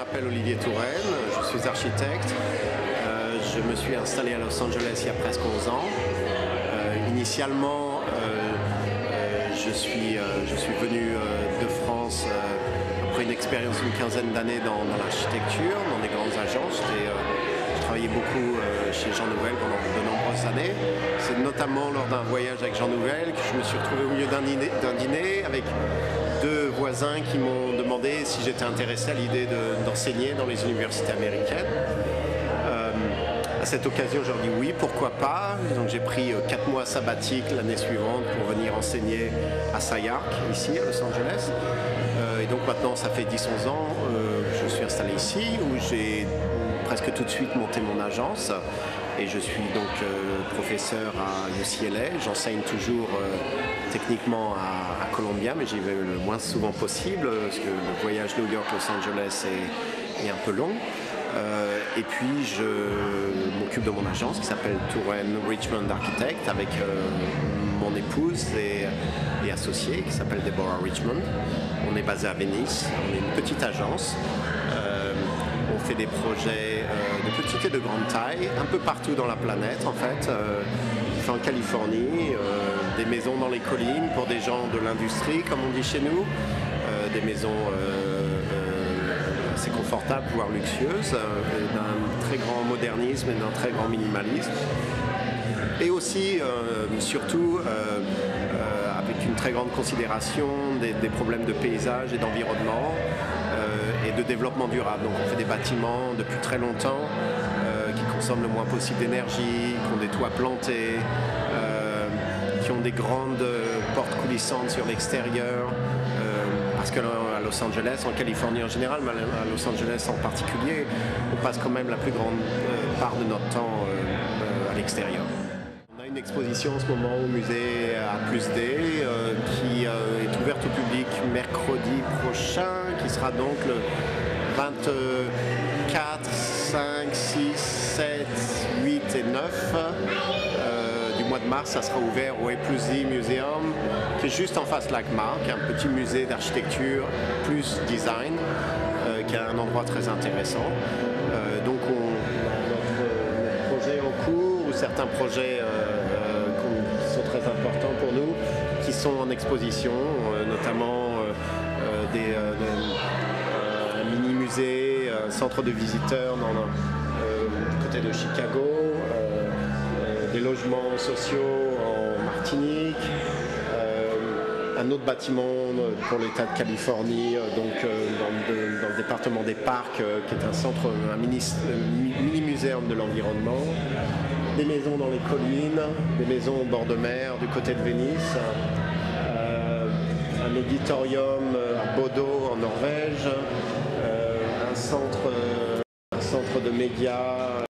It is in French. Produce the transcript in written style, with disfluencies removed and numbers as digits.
m'appelle Olivier Touraine, je suis architecte. Je me suis installé à Los Angeles il y a presque 11 ans. Initialement, je suis venu de France après une expérience d'une quinzaine d'années dans l'architecture, dans des grandes agences. Je travaillais beaucoup chez Jean Nouvel pendant de nombreuses années. C'est notamment lors d'un voyage avec Jean Nouvel que je me suis retrouvé au milieu d'un dîner avec deux voisins qui m'ont demandé si j'étais intéressé à l'idée d'enseigner dans les universités américaines. À cette occasion, je leur dis oui, pourquoi pas. Donc j'ai pris 4 mois sabbatiques l'année suivante pour venir enseigner à SCI-Arc, ici à Los Angeles. Et donc maintenant, ça fait 10-11 ans que je suis installé ici, où j'ai presque tout de suite monté mon agence. Et je suis donc professeur à UCLA. J'enseigne toujours techniquement à Columbia, mais j'y vais le moins souvent possible, parce que le voyage New York-Los Angeles est un peu long. Et puis je m'occupe de mon agence qui s'appelle Touraine Richmond Architect avec mon épouse et associée qui s'appelle Deborah Richmond. On est basé à Venice, on est une petite agence. On fait des projets de petite et de grande taille, un peu partout dans la planète en fait. On fait en Californie, des maisons dans les collines pour des gens de l'industrie comme on dit chez nous, des maisons assez confortables, voire luxueuses, d'un très grand modernisme et d'un très grand minimalisme. Et aussi, surtout, avec une très grande considération des problèmes de paysage et d'environnement et de développement durable. Donc on fait des bâtiments depuis très longtemps qui consomment le moins possible d'énergie, qui ont des toits plantés, qui ont des grandes portes coulissantes sur l'extérieur. Parce qu'à Los Angeles, en Californie en général, mais à Los Angeles en particulier, on passe quand même la plus grande part de notre temps à l'extérieur. On a une exposition en ce moment au musée A+D qui est ouverte au public mercredi prochain, qui sera donc le 24, 5, 6, 7, 8 et 9. Du mois de mars, ça sera ouvert au A+D Museum, qui est juste en face Lagmar, qui est un petit musée d'architecture plus design, qui est un endroit très intéressant. Donc on a notre projet en cours, ou certains projets qui sont très importants pour nous, qui sont en exposition, notamment un mini-musée, un centre de visiteurs du côté de Chicago, des logements sociaux en Martinique, un autre bâtiment pour l'État de Californie, donc dans le département des parcs, qui est un mini-muséum de l'environnement, des maisons dans les collines, des maisons au bord de mer du côté de Venise, un auditorium à Bodo en Norvège, un centre de médias